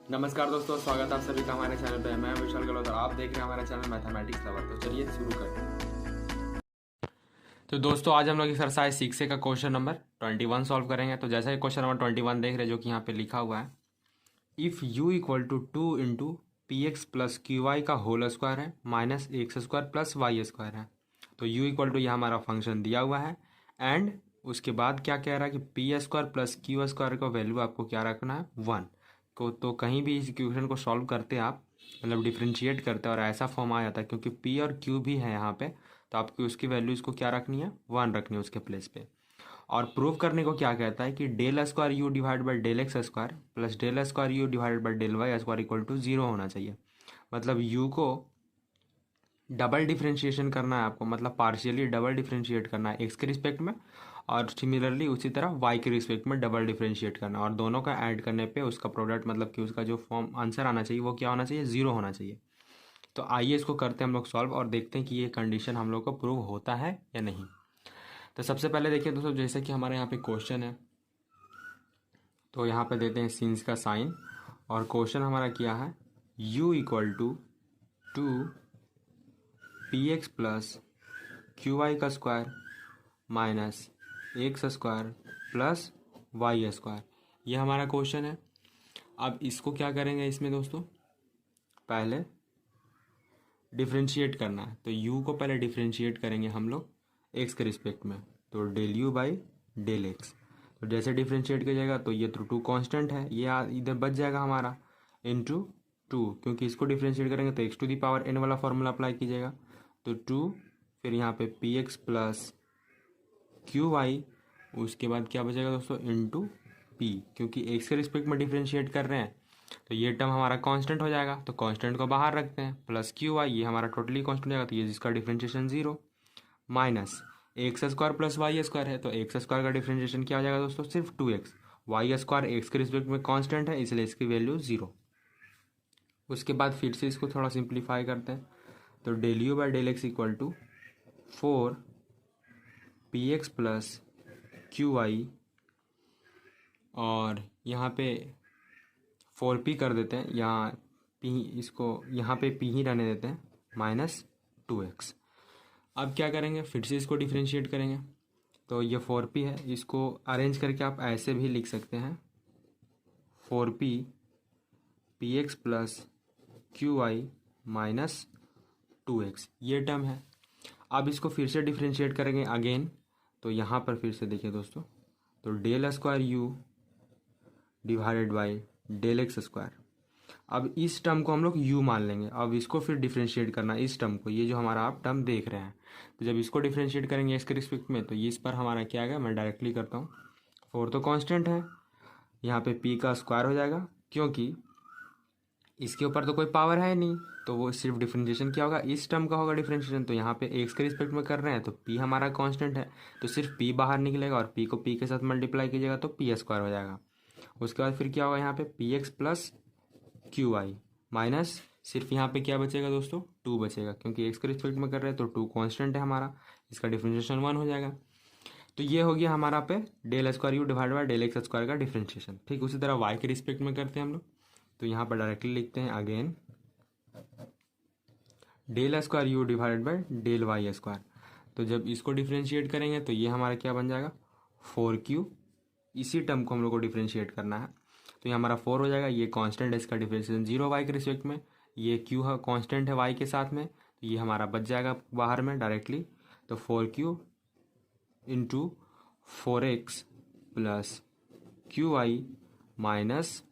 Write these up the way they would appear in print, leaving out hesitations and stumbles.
नमस्कार दोस्तों, स्वागत है आप सभी का हमारे चैनल पे। मैं विशाल गलौत और आप देख रहे हैं हमारा चैनल मैथमेटिक्स लवर। तो चलिए शुरू करते हैं। तो दोस्तों आज हम लोग एक्सरसाइज 6 का क्वेश्चन नंबर 21 सॉल्व करेंगे। तो जैसा कि क्वेश्चन नंबर 21 देख रहे हैं जो कि यहाँ पे लिखा हुआ है, if u equal to 2 into p x plus q y का होल स्क्वायर है minus x square plus y square है। तो u इक्वल टू यह हमारा फंक्शन दिया हुआ है एंड उसके बाद क्या कह रहा है कि P square plus Q square का वैल्यू आपको क्या रखना है 1 को। तो कहीं भी इस इक्वेशन को सॉल्व करते हैं आप, मतलब डिफ्रेंशिएट करते हैं और ऐसा फॉर्म आ जाता है क्योंकि p और q भी है यहाँ पे, तो आपको उसकी वैल्यू इसको क्या रखनी है 1 रखनी है उसके प्लेस पे। और प्रूव करने को क्या कहता है कि del square u divide by del x square plus del square u divide by del y square equal to 0 होना चाहिए। मतलब u को डबल डिफ्रेंशिएशन करना है आपको, मतलब पार्शियली डबल डिफ्रेंशिएट करना है एक्स के रिस्पेक्ट में और सिमिलरली उसी तरह वाई के रिस्पेक्ट में डबल डिफ्रेंशिएट करना है। और दोनों का ऐड करने पे उसका प्रोडक्ट मतलब कि उसका जो फॉर्म आंसर आना चाहिए वो क्या होना चाहिए 0 होना चाहिए। तो आइए इसको करते हैं हम लोग सॉल्व और देखते हैं कि ये कंडीशन हम लोग को प्रूव होता है या नहीं। तो सबसे पहले देखिए दोस्तों, जैसे कि हमारे यहाँ पे क्वेश्चन है तो यहाँ पे देते हैं सीन्स का साइन और क्वेश्चन हमारा क्या है u equal to 2 p x plus q y का square minus x square plus y square, ये हमारा क्वेश्चन है। अब इसको क्या करेंगे इसमें दोस्तों, पहले डिफ्रेंशिएट करना है। तो u को पहले डिफ्रेंशिएट करेंगे हम लोग x के रिस्पेक्ट में, तो del u by del x. तो जैसे डिफ्रेंशिएट कीजिएगा तो ये तो 2 कांस्टेंट है, ये इधर बच जाएगा हमारा इनटू 2, क्योंकि इसको डिफ्रेंशिएट करेंगे तो x to the power n वाला फॉर्मूला अप्लाई कीजिएगा। तो 2 फिर यहाँ पे p x plus q y, उसके बाद क्या बचेगा दोस्तों इनटू पी, क्योंकि एक्स के रिस्पेक्ट में डिफ्रेंशिएट कर रहे हैं तो ये टर्म हमारा कांस्टेंट हो जाएगा, तो कांस्टेंट को बाहर रखते हैं प्लस क्यू वाई, ये हमारा टोटली कांस्टेंट हो जाएगा, तो ये जिसका differentiation 0 minus x square plus y square है। तो एक्स स्क्वायर का डिफ्रेंशिएशन क्या हो जाएगा दोस्तों सिर्फ 2x, वाई स्क्वायर एक्स के रिस्पेक्ट में कांस्टेंट है इसलिए इसकी वैल्यू 0। उसके बाद फिर से इसको थोड़ा सिंप्लीफाई करते हैं, तो del u by del x equal to 4 p x plus q y और यहाँ पे 4p कर देते हैं, यहाँ p इसको यहाँ पे p ही रहने देते हैं माइनस 2x। अब क्या करेंगे, फिर से इसको डिफ्रेंशिएट करेंगे। तो ये 4p है, इसको अरेंज करके आप ऐसे भी लिख सकते हैं 4p p x plus q y minus 2x, ये टर्म है। अब इसको फिर से डिफ्रेंशिएट करेंगे अगेन, तो यहाँ पर फिर से देखिए दोस्तों, तो del square u divided by del x square. अब इस टर्म को हम लोग u मान लेंगे। अब इसको फिर डिफ्रेंशिएट करना है इस टर्म को, ये जो हमारा आप टर्म देख रहे हैं। तो जब इसको डिफ्रेंशिएट करेंगे इसके रिस्पेक्ट में तो ये इस पर हमारा क्या आएगा, मैं डायरेक्टली करता हूँ। 4 तो कांस्टेंट है, यहाँ पे p का स्क्वायर हो जाएगा क्योंकि इसके ऊपर तो कोई पावर है नहीं, तो वो सिर्फ डिफ्रेंशिएशन क्या होगा इस टर्म का होगा डिफ्रेंशिएशन। तो यहाँ पे x के रिस्पेक्ट में कर रहे हैं तो p हमारा कांस्टेंट है, तो सिर्फ p बाहर निकलेगा और p को p के साथ मल्टीप्लाई कीजिएगा तो p स्क्वायर हो जाएगा। उसके बाद फिर क्या होगा यहाँ पे p x plus q y minus सिर्फ यहाँ पे क्या बचेगा दोस्तों 2 बचेगा, क्योंकि एक्स के रिस्पेक्ट में कर रहे हैं तो 2 कांस्टेंट है हमारा, इसका डिफ्रेंशिएशन 1 हो जाएगा। तो ये हो गया हमारा पे del square u divide by del x square का डिफ्रेंशिएशन। ठीक उसी तरह वाई के रिस्पेक्ट में करते हैं हम लोग, तो यहाँ पर डायरेक्टली लिखते हैं again del square u divided by del y square. तो जब इसको डिफ्रेंशिएट करेंगे तो ये हमारा क्या बन जाएगा 4q, इसी टर्म को हम लोग को डिफ्रेंशिएट करना है। तो ये हमारा 4 हो जाएगा, ये कांस्टेंट है इसका डिफ्रेंशिएशन 0 वाई के रिस्पेक्ट में, ये q है कांस्टेंट है वाई के साथ में, तो ये हमारा बच जाएगा बाहर में डायरेक्टली। तो 4q into 4x plus q y minus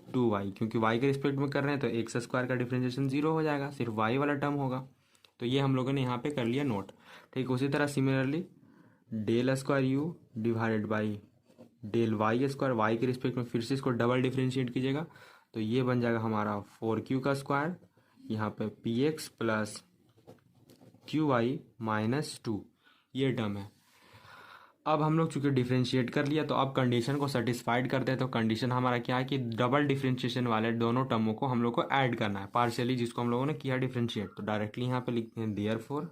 2y, क्योंकि y के रिस्पेक्ट में कर रहे हैं तो एक्स स्क्वायर का डिफ्रेंशिएशन 0 हो जाएगा, सिर्फ y वाला टर्म होगा। तो ये हम लोगों ने यहाँ पे कर लिया नोट। ठीक उसी तरह similarly del square u divided by del y square, y के रिस्पेक्ट में फिर से इसको डबल डिफ्रेंशिएट कीजिएगा तो ये बन जाएगा हमारा 4q का स्क्वायर, यहाँ पे p x plus q y minus 2, ये टर्म है। अब हम लोग चूंकि डिफ्रेंशिएट कर लिया तो अब कंडीशन को सेटिस्फाइड करते हैं। तो कंडीशन हमारा क्या है कि डबल डिफ्रेंशिएशन वाले दोनों टर्मों को हम लोग को ऐड करना है पार्शियली, जिसको हम लोगों ने किया डिफ्रेंशिएट। तो डायरेक्टली यहाँ पे लिखते हैं देयरफॉर,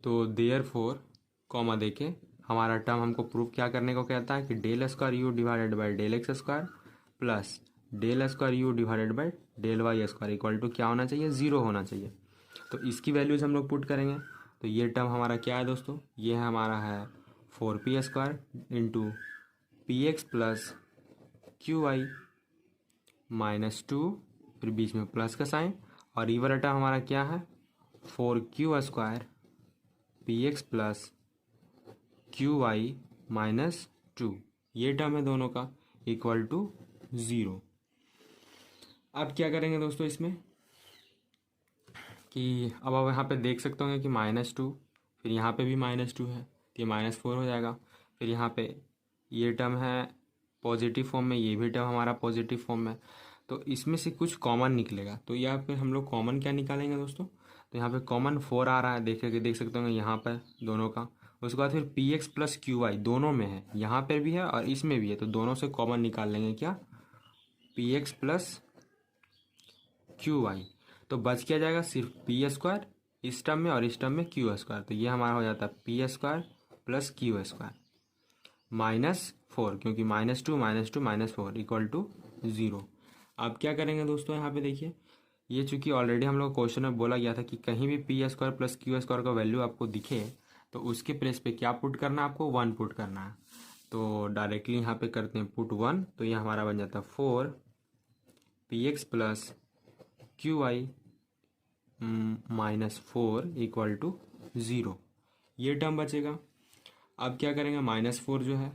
तो देयरफॉर कॉमा देके हमारा टर्म हमको प्रूव क्या करने को कहता है कि del square u divided by del x square plus del square u divided by del y square equal to क्या होना चाहिए, 0 होना चाहिए। तो इसकी वैल्यूज हम लोग पुट करेंगे। तो ये टर्म हमारा क्या है दोस्तों, ये हमारा है 4p² into p x plus q y minus 2, फिर बीच में प्लस का साइन, और ये वाला टर्म हमारा क्या है 4q² p x plus q y minus 2, ये टर्म है दोनों का इक्वल टू 0। अब क्या करेंगे दोस्तों इसमें कि अब आप यहाँ पे देख सकते होंगे कि -2, फिर यहाँ पे भी -2 है तो ये -4 हो जाएगा। फिर यहाँ पे ये टर्म है पॉजिटिव फॉर्म में, ये भी टर्म हमारा पॉजिटिव फॉर्म में, तो इसमें से कुछ कॉमन निकलेगा। तो यहाँ पे हम लोग कॉमन क्या निकालेंगे दोस्तों, तो यहाँ पे कॉमन 4 आ रहा है, देख सकते होंगे यहाँ पर दोनों का। उसके बाद फिर p x plus q y दोनों में है, यहाँ पर भी है और इसमें भी है, तो दोनों से कॉमन निकाल लेंगे क्या, p x plus q y. तो बच क्या जाएगा, सिर्फ पी² इस टर्म में और इस टर्म में क्यू²। तो ये हमारा हो जाता है पी² प्लस क्यू² -4, क्योंकि -2 -4 इक्वल टू 0। अब क्या करेंगे दोस्तों, यहाँ पे देखिए ये चूंकि ऑलरेडी हम लोग क्वेश्चन में बोला गया था कि कहीं भी पी² प्लस क्यू² का वैल्यू आपको दिखे तो उसके प्लेस पे क्या पुट करना है, आपको 1 पुट करना है। तो डायरेक्टली यहाँ पे करते हैं पुट 1, तो ये हमारा बन जाता है 4px plus q y -4 equal to 0, ये टर्म बचेगा। अब क्या करेंगे, -4 जो है,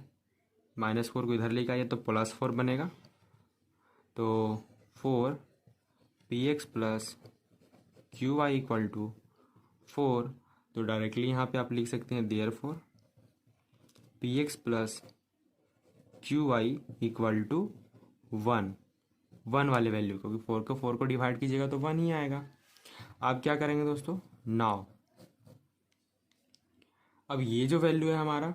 -4 को इधर लेकर आइए तो +4 बनेगा। तो 4px plus q y equal to 4, तो डायरेक्टली यहाँ पे आप लिख सकते हैं therefore px plus q y equal to 1 वाले वैल्यू को, 4 को डिवाइड कीजिएगा तो 1 ही आएगा। अब क्या करेंगे दोस्तों, नाउ अब ये जो वैल्यू है हमारा,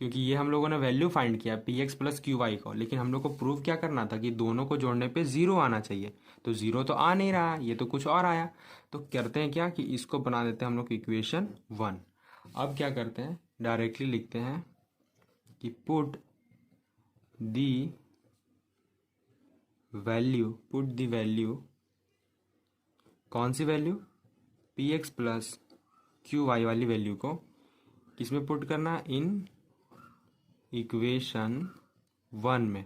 क्योंकि ये हम लोगों ने वैल्यू फाइंड किया p x plus q y को, लेकिन हम लोग को प्रूव क्या करना था कि दोनों को जोड़ने पे 0 आना चाहिए। तो 0 तो आ नहीं रहा, ये तो कुछ और आया। तो करते हैं क्या कि इसको बना देते हैं हम लोग इक्वेशन 1। अब क्या करते हैं, डायरेक्टली लिखते हैं कि पुट दी वैल्यू, कौन सी value, p x plus q y वाली वैल्यू को किसमें पुट करना, इन इक्वेशन 1 में।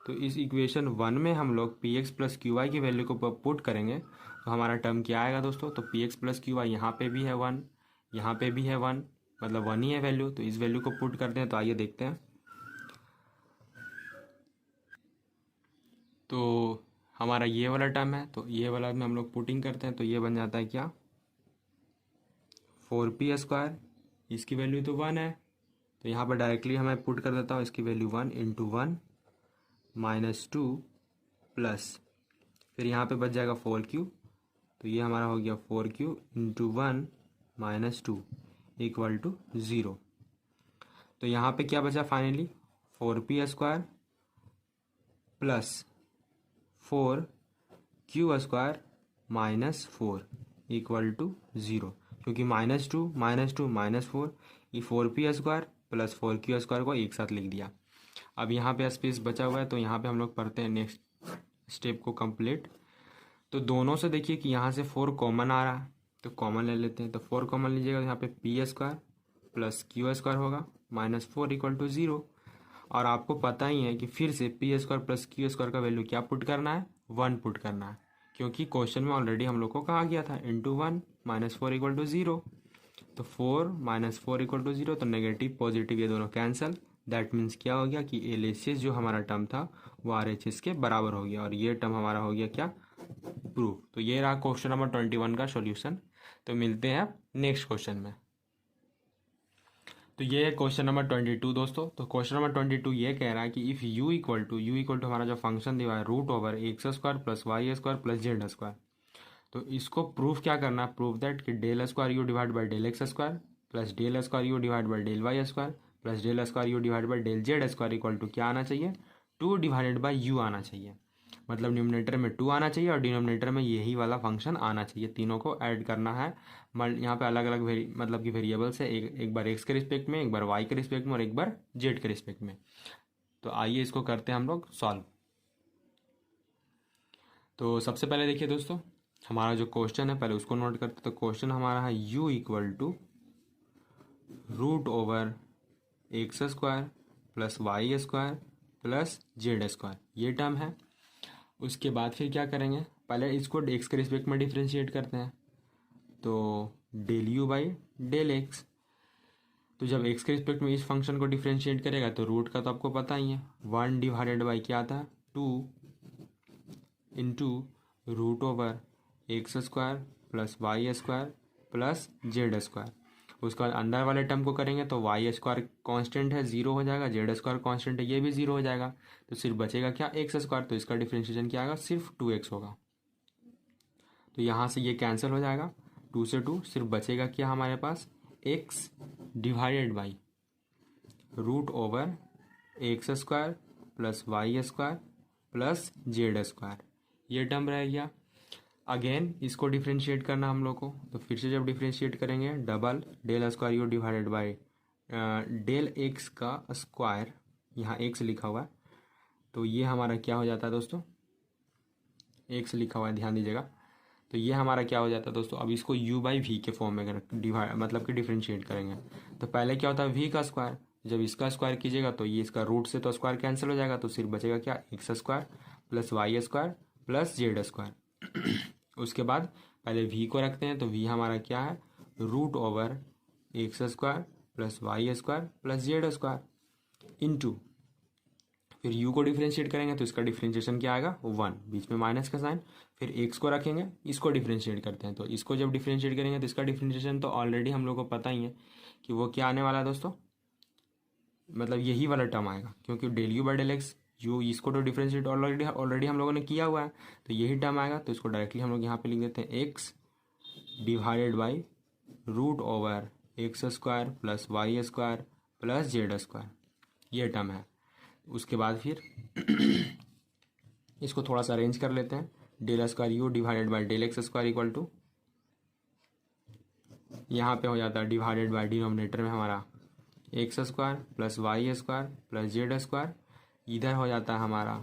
तो इस इक्वेशन 1 में हम लोग p x plus q y की वैल्यू को पुट करेंगे तो हमारा टर्म क्या आएगा दोस्तों, तो p x plus q y यहाँ पे भी है 1, यहाँ पे भी है 1, मतलब 1 ही है वैल्यू। तो इस वैल्यू को पुट करते हैं, तो आइए देखते हैं। तो हमारा ये वाला टर्म है, तो ये वाला में हम लोग पुटिंग करते हैं, तो ये बन जाता है क्या, 4p², इसकी वैल्यू तो 1 है, तो यहाँ पर डायरेक्टली हमें पुट कर देता हूँ इसकी वैल्यू 1 इंटू 1 -2 प्लस, फिर यहाँ पे बच जाएगा 4q, तो ये हमारा हो गया 4q इंटू 1 -2 इक्वल टू 0। तो यहाँ पे क्या बचा finally, 4p² plus 4q² -4 equal to 0, क्योंकि -2 -4, ये 4p² प्लस 4q² को एक साथ लिख दिया। अब यहाँ पे स्पेस बचा हुआ है, तो यहाँ पे हम लोग पढ़ते हैं नेक्स्ट स्टेप को कंप्लीट। तो दोनों से देखिए कि यहाँ से 4 कॉमन आ रहा है, तो कॉमन ले लेते हैं। तो 4 कॉमन लीजिएगा तो यहाँ पे p² प्लस q² होगा -4 इक्वल टू 0। और आपको पता ही है कि फिर से p² प्लस q² का वैल्यू क्या पुट करना है, 1 पुट करना है, क्योंकि क्वेश्चन में ऑलरेडी हम लोग को कहा गया था इंटू 1 -4 इक्वल टू 0। तो 4 -4 इक्वल टू 0, तो नेगेटिव पॉजिटिव ये दोनों कैंसल। दैट मीन्स क्या हो गया कि LHS जो हमारा टर्म था वो RHS के बराबर हो गया, और ये टर्म हमारा हो गया क्या, प्रूफ। तो ये रहा क्वेश्चन नंबर 21 का सॉल्यूशन। तो मिलते हैं अब नेक्स्ट क्वेश्चन में। तो ये है क्वेश्चन नंबर 22 दोस्तों। तो क्वेश्चन नंबर 22 ये कह रहा है कि इफ़ u इक्वल टू हमारा जो फंक्शन दिया है √x² plus y² plus z²। तो इसको प्रूफ क्या करना है, प्रूफ दैट कि ∇² u divide by ∇x² plus ∇² u divide by ∇y² plus ∇² u divide by ∇z² equal to क्या आना चाहिए, 2 डिवाइडेड बाई u आना चाहिए। मतलब न्यूमरेटर में 2 आना चाहिए और डिनोमिनेटर में यही वाला फंक्शन आना चाहिए। तीनों को ऐड करना है। यहाँ पे अलग अलग मतलब कि वेरिएबल्स है, एक बार x के रिस्पेक्ट में, एक बार y के रिस्पेक्ट में और एक बार z के रिस्पेक्ट में। तो आइए इसको करते हैं हम लोग सॉल्व। तो सबसे पहले देखिए दोस्तों, हमारा जो क्वेश्चन है पहले उसको नोट करते। तो क्वेश्चन हमारा है u equal to root over x square plus y square plus z square, ये टर्म है। उसके बाद फिर क्या करेंगे, पहले इसको एक्स के रिस्पेक्ट में डिफ्रेंशिएट करते हैं। तो del u by del x, तो जब एक्स के रिस्पेक्ट में इस फंक्शन को डिफ्रेंशिएट करेगा तो रूट का तो आपको पता ही है, 1 डिवाइडेड बाई क्या आता है 2 into root over x square plus y square plus z square. उसके बाद अंदर वाले टर्म को करेंगे तो वाई स्क्वायर कॉन्स्टेंट है, जीरो हो जाएगा, जेड स्क्वायर कॉन्स्टेंट है, ये भी जीरो हो जाएगा। तो सिर्फ बचेगा क्या, एक्स स्क्वायर। तो इसका डिफ्रेंशिएशन क्या आएगा, सिर्फ 2x होगा। तो यहाँ से ये कैंसिल हो जाएगा, 2 से 2 सिर्फ बचेगा क्या हमारे पास, x divided by root over x square plus y square plus z square, ये टर्म रह गया। अगेन इसको डिफ्रेंशिएट करना हम लोग को, तो फिर से जब डिफ्रेंशिएट करेंगे double del square u divided by del x का स्क्वायर, यहाँ एक्स लिखा हुआ है तो ये हमारा क्या हो जाता है दोस्तों, एक्स लिखा हुआ है ध्यान दीजिएगा। तो ये हमारा क्या हो जाता है दोस्तों, अब इसको u बाई वी के फॉर्म में डिवाइड मतलब कि डिफ्रेंशिएट करेंगे। तो पहले क्या होता है v का स्क्वायर, जब इसका स्क्वायर कीजिएगा तो ये इसका रूट से तो स्क्वायर कैंसिल हो जाएगा, तो सिर्फ बचेगा क्या, x square plus y square plus z square. उसके बाद पहले v को रखते हैं, तो v हमारा क्या है, root over x square plus y square plus z square into फिर u को डिफ्रेंशिएट करेंगे तो इसका डिफ्रेंशिएशन क्या आएगा, 1, बीच में माइनस का साइन। फिर x को रखेंगे, इसको डिफ्रेंशिएट करते हैं, तो इसको जब डिफ्रेंशिएट करेंगे तो इसका डिफ्रेंशिएशन तो ऑलरेडी हम लोग को पता ही है कि वो क्या आने वाला है दोस्तों, मतलब यही वाला टर्म आएगा, क्योंकि del u by del x, u इसको तो डिफ्रेंशिएट ऑलरेडी हम लोगों ने किया हुआ है, तो यही टर्म आएगा। तो इसको डायरेक्टली हम लोग यहाँ पे लिख देते हैं, x divided by root over x square plus y square plus z square, ये टर्म है। उसके बाद फिर इसको थोड़ा सा अरेंज कर लेते हैं, del square u divided by del x square equal to, यहाँ पे हो जाता है डिवाइडेड बाई डिनोमिनेटर में हमारा x square plus y square plus z square, इधर हो जाता है हमारा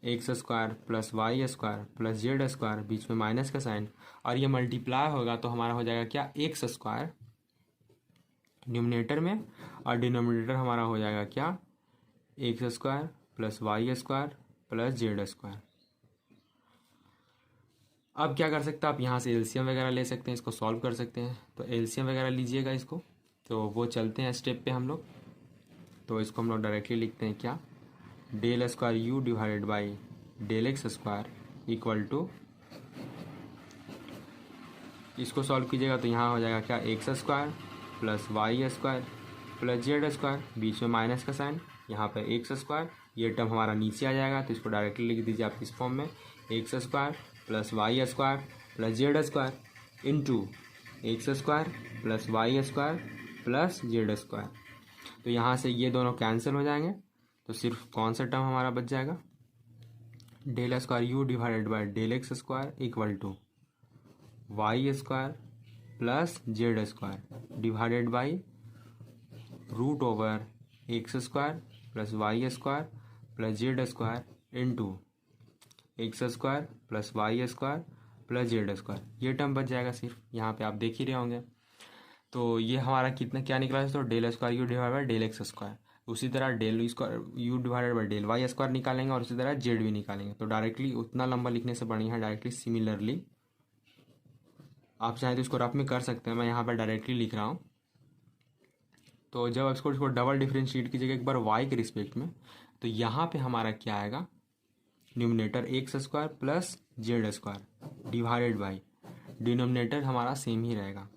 x square plus y square plus z square, बीच में माइनस का साइन, और ये मल्टीप्लाई होगा तो हमारा हो जाएगा क्या, एक्स स्क्वायर न्यूमिनेटर में, और डिनोमिनेटर हमारा हो जाएगा क्या, x square plus y square plus z square. अब क्या कर सकते हैं आप, यहाँ से एलसीएम वगैरह ले सकते हैं, इसको सॉल्व कर सकते हैं। तो एलसीएम वगैरह लीजिएगा इसको, तो वो चलते हैं स्टेप पे हम लोग। तो इसको हम लोग डायरेक्टली लिखते हैं क्या, del square u divided by del x square equal to, इसको सॉल्व कीजिएगा तो यहाँ हो जाएगा क्या, x square plus y square plus z square, बीच में माइनस का साइन, यहाँ पर एक्स स्क्वायर, ये टर्म हमारा नीचे आ जाएगा, तो इसको डायरेक्टली लिख दीजिए आप इस फॉर्म में, x square plus y square plus z square into x square plus y square plus z square. तो यहाँ से ये दोनों कैंसिल हो जाएंगे, तो सिर्फ कौन सा टर्म हमारा बच जाएगा, del square u divided by del x square equal to y square plus z square divided by root over x square plus y square plus z square into x square plus y square plus z square, ये term बच जाएगा सिर्फ, यहाँ पे आप देख ही रहे होंगे। तो ये हमारा कितना क्या निकला है, तो del square u divide by del x square, उसी तरह del square u divided by del y square निकालेंगे, और उसी तरह जेड भी निकालेंगे। तो डायरेक्टली उतना लंबा लिखने से बढ़िया है डायरेक्टली सिमिलरली, आप चाहे तो इसको रफ में कर सकते हैं, मैं यहाँ पर डायरेक्टली लिख रहा हूँ। तो जब इसको डबल डिफ्रेंशिएट कीजिएगा एक बार वाई के रिस्पेक्ट में, तो यहाँ पे हमारा क्या आएगा, numerator x square plus z square divided by denominator हमारा सेम ही रहेगा,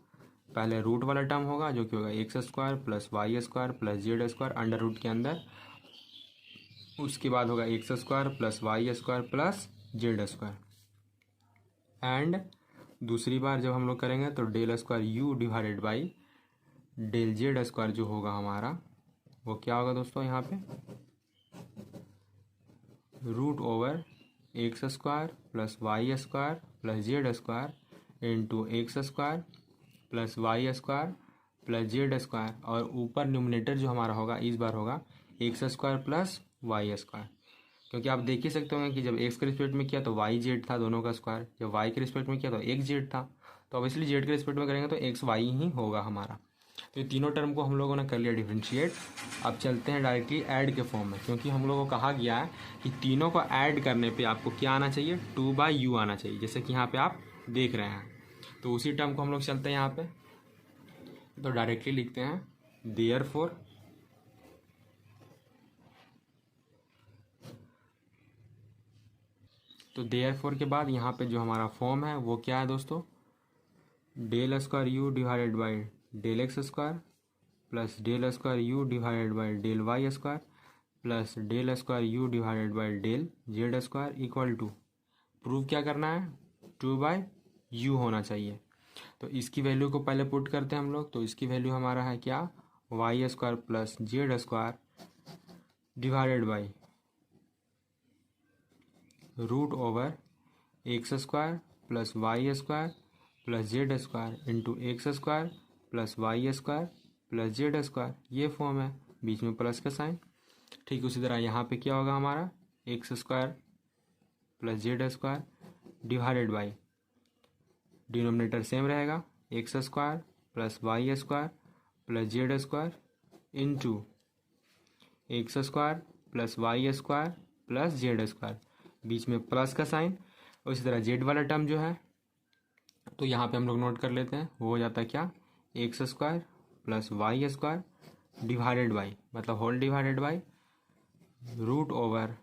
पहले रूट वाला टर्म होगा जो कि होगा x square plus y square plus z square under root के अंदर, उसके बाद होगा x square plus y square plus z square, and दूसरी बार जब हम लोग करेंगे तो del square u divided by del z square जो होगा हमारा, वो क्या होगा दोस्तों, यहाँ पे root over x square plus y square plus z square into x square plus y square plus z square, और ऊपर न्यूमिनेटर जो हमारा होगा इस बार होगा x square plus y square, क्योंकि आप देख ही सकते होंगे कि जब एक्स के रिस्पेक्ट में किया तो वाई जेड था दोनों का स्क्वायर, जब वाई के रिस्पेक्ट में किया तो एक्स जेड था, तो ऑब्वियसली जेड के रिस्पेक्ट में करेंगे तो एक्स वाई ही होगा हमारा। तो ये तीनों टर्म को हम लोगों ने कर लिया डिफरेंशिएट। अब चलते हैं डायरेक्टली ऐड के फॉर्म में, क्योंकि हम लोगों को कहा गया है कि तीनों को ऐड करने पे आपको क्या आना चाहिए, 2/u आना चाहिए, जैसे कि यहाँ पे आप देख रहे हैं। तो उसी टर्म को हम लोग चलते हैं यहाँ पे, तो डायरेक्टली लिखते हैं देयरफॉर तो देयरफॉर के बाद यहाँ पे जो हमारा फॉर्म है वो क्या है दोस्तों, del square u divided by del x square plus del square u divided by del y square plus del square u divided by del z square equal to, prove क्या करना है, 2/u होना चाहिए। तो इसकी वैल्यू को पहले put करते हैं हम लोग, तो इसकी वैल्यू हमारा है क्या, y square plus z square divided by root over x square plus y square plus z square into x square plus y square plus z square, ये फॉर्म है, बीच में प्लस का साइन। ठीक उसी तरह यहाँ पे क्या होगा हमारा, x square plus z square divided by, denominator same रहेगा, x square plus y square plus z square into x square plus y square plus z square, बीच में प्लस का साइन। उसी तरह जेड वाला टर्म जो है तो यहाँ पे हम लोग नोट कर लेते हैं, वो हो जाता है क्या, x square plus y square divided by, मतलब whole divided by root over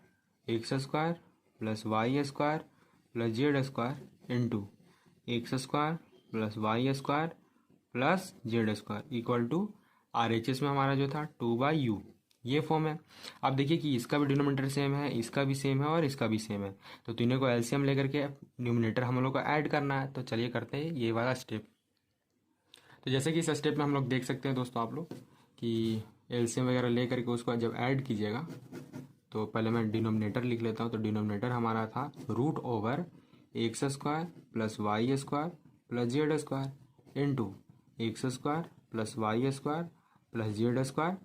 x square plus y square plus z square into x square plus y square plus z square equal to RHS में हमारा जो था 2/u, ये form है। अब देखिए कि इसका भी डिनोमिनेटर सेम है, इसका भी सेम है और इसका भी सेम है, तो तीनों को एलसीएम लेकर के न्यूमिनेटर हम लोग को ऐड करना है। तो चलिए करते हैं ये वाला स्टेप। तो जैसे कि इस स्टेप में हम लोग देख सकते हैं दोस्तों आप लोग कि एलसीएम वगैरह ले करके उसको जब ऐड कीजिएगा, तो पहले मैं डिनोमिनेटर लिख लेता हूँ। तो डिनोमिनेटर हमारा था root over x square plus y square plus z square into x square plus y square plus z square.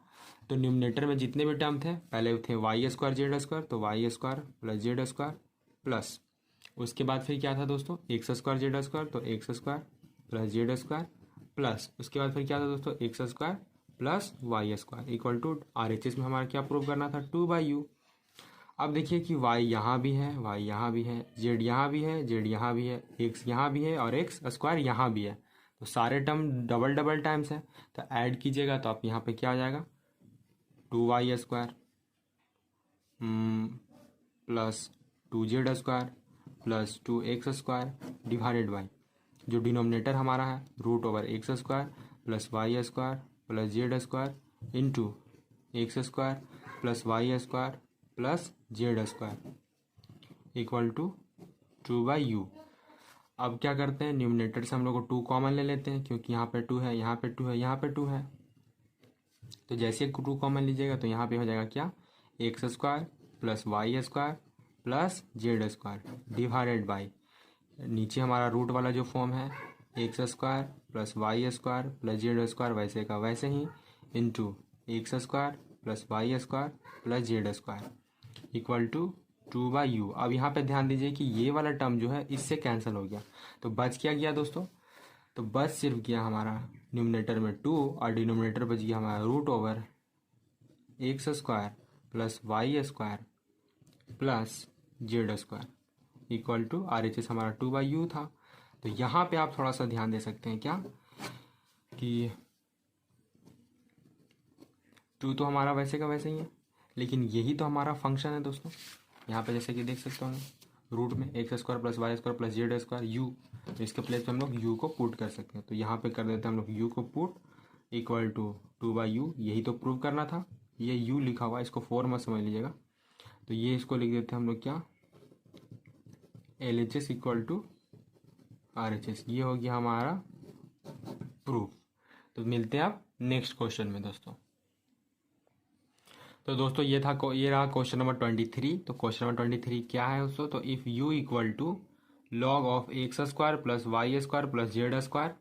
तो न्यूमिनेटर में जितने भी टर्म थे पहले थे वाई स्क्वायर जेड स्क्वायर, तो y square plus z square plus उसके बाद फिर क्या था दोस्तों, एक्स स्क्वायर जेड स्क्वायर, तो x square plus z square plus उसके बाद फिर क्या था दोस्तों, x square plus y square equal to RHS में हमारा क्या प्रूव करना था, 2/u। अब देखिए कि y यहाँ भी है, y यहाँ भी है, z यहाँ भी है, z यहाँ भी है, x यहाँ भी है और x स्क्वायर यहाँ भी है, तो सारे टर्म डबल डबल टाइम्स है। तो ऐड कीजिएगा तो आप यहाँ पे क्या आ जाएगा, 2y square plus 2z square plus 2x square divided by, जो डिनोमिनेटर हमारा है root over x square plus y square plus z square into x square plus y square plus z square equal to 2/u। अब क्या करते हैं, numerator से हम लोग को 2 कॉमन ले लेते हैं, क्योंकि यहाँ पे 2 है, यहाँ पे 2 है, यहाँ पे 2 है। तो जैसे 2 कॉमन लीजिएगा तो यहाँ पे हो जाएगा क्या, x square plus y square plus z square divided by, नीचे हमारा रूट वाला जो फॉर्म है x square plus y square plus z square वैसे का वैसे ही into x square plus y square plus z square equal to 2/u। अब यहाँ पे ध्यान दीजिए कि ये वाला टर्म जो है इससे कैंसिल हो गया, तो बच क्या गया दोस्तों, तो बच सिर्फ गया हमारा न्यूमिनेटर में 2 और डिनोमिनेटर बच गया हमारा root over x square plus y square plus z square equal to RHS हमारा 2/u था। तो यहाँ पे आप थोड़ा सा ध्यान दे सकते हैं क्या कि 2 तो हमारा वैसे का वैसे ही है, लेकिन यही तो हमारा फंक्शन है दोस्तों। यहाँ पे जैसे कि देख सकते हो रूट में x square plus y square plus z square u, तो इसके प्लेस पे हम लोग यू को पुट कर सकते हैं। तो यहाँ पे कर देते हैं हम लोग यू को पुट इक्वल टू 2/u, यही तो प्रूव करना था। ये यू लिखा हुआ है, इसको 4 मत समझ लीजिएगा, तो ये इसको लिख देते हैं हम लोग क्या, LHS इक्वल टू RHS, ये हो गया हमारा प्रूफ। तो मिलते हैं आप नेक्स्ट क्वेश्चन में दोस्तों। तो दोस्तों ये रहा क्वेश्चन नंबर 23। तो क्वेश्चन नंबर 23 क्या है दोस्तों, तो if u equal to log of x square plus y square plus z square,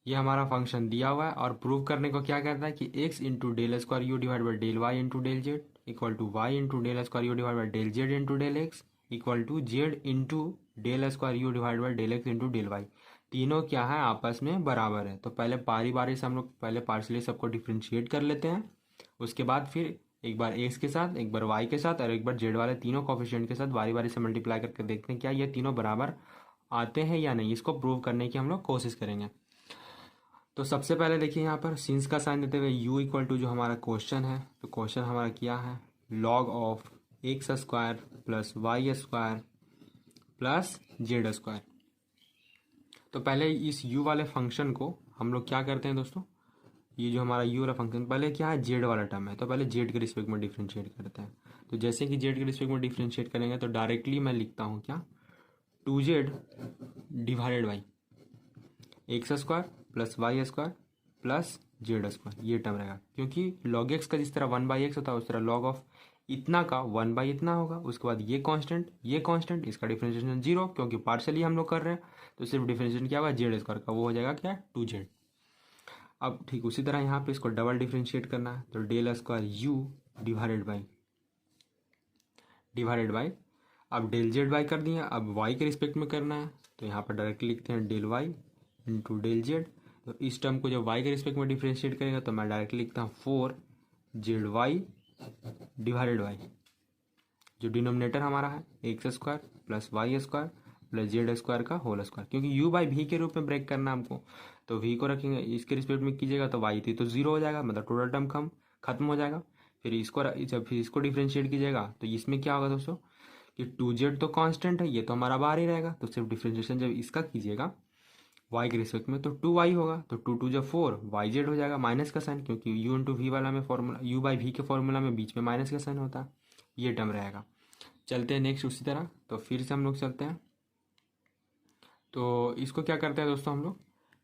ये हमारा फंक्शन दिया हुआ है और प्रूव करने को क्या कहता है कि x into del square u divide by del y into del z equal to y into del square u divide by del z into del x equal to z into del square u divide by del x into del y. तीनों क्या है, आपस में बराबर है। तो पहले बारी बारी से हम लोग पहले पार्शियली सबको डिफ्रेंशिएट कर लेते हैं, उसके बाद फिर एक बार एक्स के साथ, एक बार वाई के साथ और एक बार जेड वाले तीनों कोफिशिएंट के साथ बारी बारी से मल्टीप्लाई करके देखते हैं क्या ये तीनों बराबर आते हैं या नहीं। इसको प्रूव करने की हम लोग कोशिश करेंगे। तो सबसे पहले देखिए यहाँ पर सिंस का साइन देते हुए u इक्वल टू जो हमारा क्वेश्चन है, तो क्वेश्चन हमारा क्या है, log of x square plus y square plus z square. तो पहले इस u वाले फंक्शन को हम लोग क्या करते हैं दोस्तों, ये जो हमारा u वाला फंक्शन पहले क्या है, जेड वाला टर्म है, तो पहले जेड के रिस्पेक्ट में डिफ्रेंशिएट करते हैं। तो जैसे कि जेड के रिस्पेक्ट में डिफ्रेंशिएट करेंगे तो डायरेक्टली मैं लिखता हूँ क्या, 2z divided by x square plus y square plus z square, ये टर्म रहेगा। क्योंकि लॉग एक्स का जिस तरह 1/x होता है उस तरह लॉग ऑफ इतना का 1 इतना होगा। उसके बाद ये कांस्टेंट, इसका डिफरेंशिएशन 0 क्योंकि पार्शियली हम लोग कर रहे हैं, तो सिर्फ डिफरेंशिएशन क्या होगा, जेड स्क्वायर का, वो हो जाएगा क्या, 2z। अब ठीक उसी तरह यहाँ पे इसको डबल डिफरेंशिएट करना है, तो del square u divided by अब डेल जेड वाई कर दिया, अब वाई के रिस्पेक्ट में करना है, तो यहाँ पर डायरेक्टली लिखते हैं del y into del z. तो इस टर्म को जब वाई के रिस्पेक्ट में डिफरेंशिएट करेगा तो मैं डायरेक्टली लिखता हूँ 4 ZY डिवाइडेड बाई जो डिनोमिनेटर हमारा है x square plus y square plus z square का होल स्क्वायर। क्योंकि u बाई वी के रूप में ब्रेक करना है हमको, तो v को रखेंगे इसके रिस्पेक्ट में कीजिएगा तो y थी तो 0 हो जाएगा, मतलब टोटल टर्म खत्म हो जाएगा। फिर इसको डिफरेंशिएट कीजिएगा तो इसमें क्या होगा दोस्तों कि 2z तो कांस्टेंट है, ये तो हमारा बाहर ही रहेगा, तो सिर्फ डिफरेंशिएशन जब इसका कीजिएगा y के रिस्पेक्ट में तो 2y होगा, तो 2 2 जब 4 yz हो जाएगा, माइनस का साइन, क्योंकि u इंटू वी वाला में फॉर्मूला u बाई वी के फॉर्मूला में बीच में माइनस का साइन होता है, ये टर्म रहेगा। चलते हैं नेक्स्ट उसी तरह, तो फिर से हम लोग चलते हैं। तो इसको क्या करते हैं दोस्तों हम लोग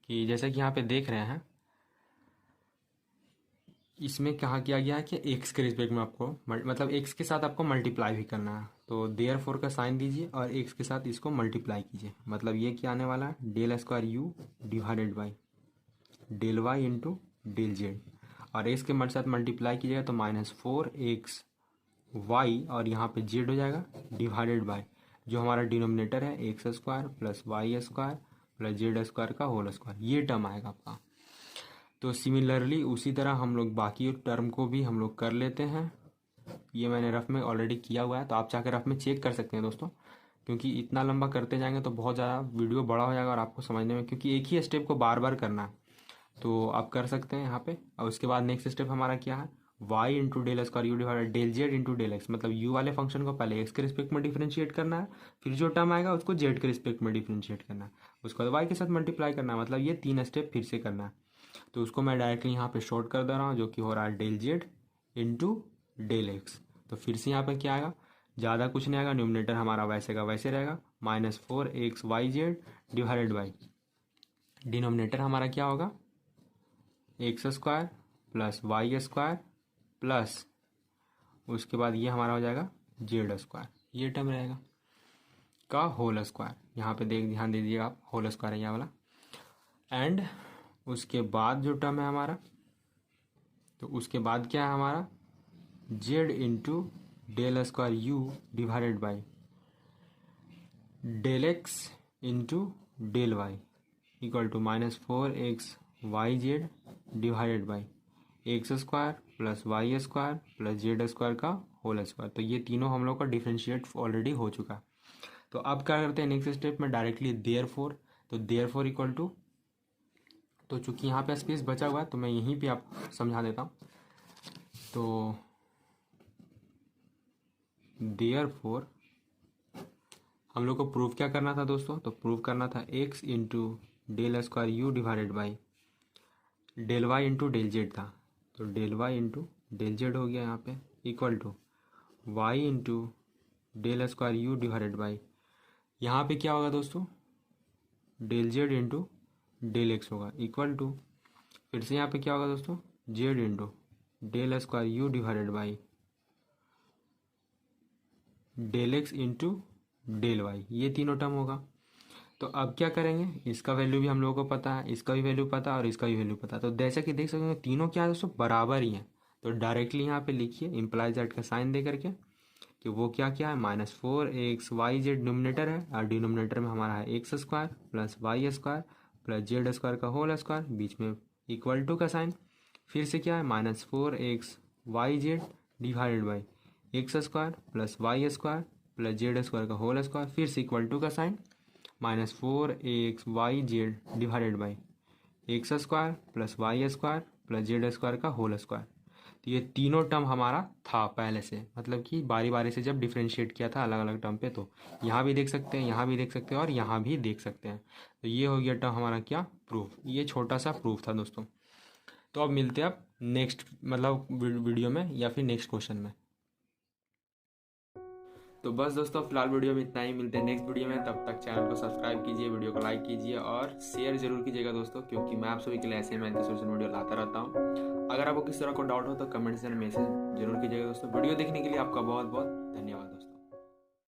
कि जैसा कि यहाँ पे देख रहे हैं, इसमें कहा किया गया है कि एक्स के रिस्पेक्ट में आपको मतलब एक्स के साथ आपको मल्टीप्लाई भी करना है, तो देयरफॉर का साइन दीजिए और एक्स के साथ इसको मल्टीप्लाई कीजिए। मतलब ये क्या आने वाला है, del square u divided by del y into del z, और एक्स के साथ मल्टीप्लाई कीजिएगा तो -4x वाई और यहाँ पे जेड हो जाएगा डिवाइडेड बाई जो हमारा डिनोमिनेटर है x square plus y square plus z square का होल स्क्वायर, ये टर्म आएगा आपका। तो सिमिलरली उसी तरह हम लोग बाकी टर्म को भी हम लोग कर लेते हैं। ये मैंने रफ में ऑलरेडी किया हुआ है, तो आप चाहे रफ में चेक कर सकते हैं दोस्तों, क्योंकि इतना लंबा करते जाएंगे तो बहुत ज़्यादा वीडियो बड़ा हो जाएगा और आपको समझने में, क्योंकि एक ही स्टेप को बार बार करना है, तो आप कर सकते हैं यहाँ पे। और उसके बाद नेक्स्ट स्टेप हमारा क्या है, y into del square u divided del z into del x. मतलब u वाले फंक्शन को पहले x के रिस्पेक्ट में डिफरेंशिएट करना है, फिर जो टर्म आएगा उसको z के रिस्पेक्ट में डिफरेंशिएट करना है, उसके बाद y के साथ मल्टीप्लाई करना है। मतलब ये 3 स्टेप फिर से करना है। तो उसको मैं डायरेक्टली यहाँ पे शॉर्ट कर दे रहा हूँ, जो कि हो रहा है del z into del x. तो फिर से यहाँ पे क्या आएगा, ज़्यादा कुछ नहीं आएगा, न्यूमिनेटर हमारा वैसे का वैसे रहेगा, -4xyz डिवाइडेड बाई डिनोमिनेटर हमारा क्या होगा, x square plus y square plus उसके बाद ये हमारा हो जाएगा जेड स्क्वायर, ये टर्म रहेगा का होल स्क्वायर। यहाँ पे ध्यान दे दीजिएगा आप, होल स्क्वायर है ये वाला। एंड उसके बाद जो टर्म है हमारा, तो उसके बाद क्या है हमारा, z into del square u divided by del x into del y equal to -4xyz divided by x square plus y square plus z square का होल स्क्वायर। तो ये तीनों हम लोग का डिफरेंशिएट ऑलरेडी हो चुका। तो अब क्या करते हैं नेक्स्ट स्टेप में डायरेक्टली देयरफॉर, तो देयरफॉर इक्वल टू, तो चूंकि यहाँ पे स्पेस बचा हुआ है तो मैं यहीं पे आप समझा देता हूँ। तो देयरफॉर हम लोग को प्रूव क्या करना था दोस्तों, तो प्रूव करना था x into del square u divided by del y into del z था, तो del y into del z हो गया यहाँ पे equal to y into del square u divided by, यहाँ पे क्या होगा दोस्तों, del z into del x होगा इक्वल टू, फिर से यहाँ पे क्या होगा दोस्तों, z into del square u divided by del x into del y, ये तीनों टर्म होगा। तो अब क्या करेंगे, इसका वैल्यू भी हम लोगों को पता है, इसका भी वैल्यू पता है और इसका भी वैल्यू पता है। तो जैसा कि देख सकते हैं तीनों क्या है दोस्तों, बराबर ही हैं। तो डायरेक्टली यहाँ पे लिखिए इम्प्लाइज दैट का साइन दे करके कि वो क्या क्या है, -4xyz नोमिनेटर है और डिनोमिनेटर में हमारा है x square plus y square plus z square का होल स्क्वायर, बीच में इक्वल टू का साइन। फिर से क्या है, -4xyz divided by x square plus y square plus z square का होल स्क्वायर, फिर से इक्वल टू का sign, -4xyz divided by x square plus y square plus z square का होल स्क्वायर। तो ये तीनों टर्म हमारा था पहले से, मतलब कि बारी बारी से जब डिफ्रेंशिएट किया था अलग अलग टर्म पे, तो यहाँ भी देख सकते हैं, यहाँ भी देख सकते हैं और यहाँ भी देख सकते हैं। तो ये हो गया टर्म हमारा क्या, प्रूफ। ये छोटा सा प्रूफ था दोस्तों। तो अब मिलते हैं अब नेक्स्ट मतलब वीडियो में या फिर नेक्स्ट क्वेश्चन में। तो बस दोस्तों फिलहाल वीडियो में इतना ही, मिलते हैं नेक्स्ट वीडियो में। तब तक चैनल को सब्सक्राइब कीजिए, वीडियो को लाइक कीजिए और शेयर जरूर कीजिएगा दोस्तों, क्योंकि मैं आप सभी के लिए ऐसे मेहनती सोल्यूशन वीडियो लाता रहता हूँ। अगर आपको किस तरह को डाउट हो तो कमेंट सेक्शन में मैसेज जरूर कीजिएगा दोस्तों। वीडियो देखने के लिए आपका बहुत बहुत धन्यवाद दोस्तों।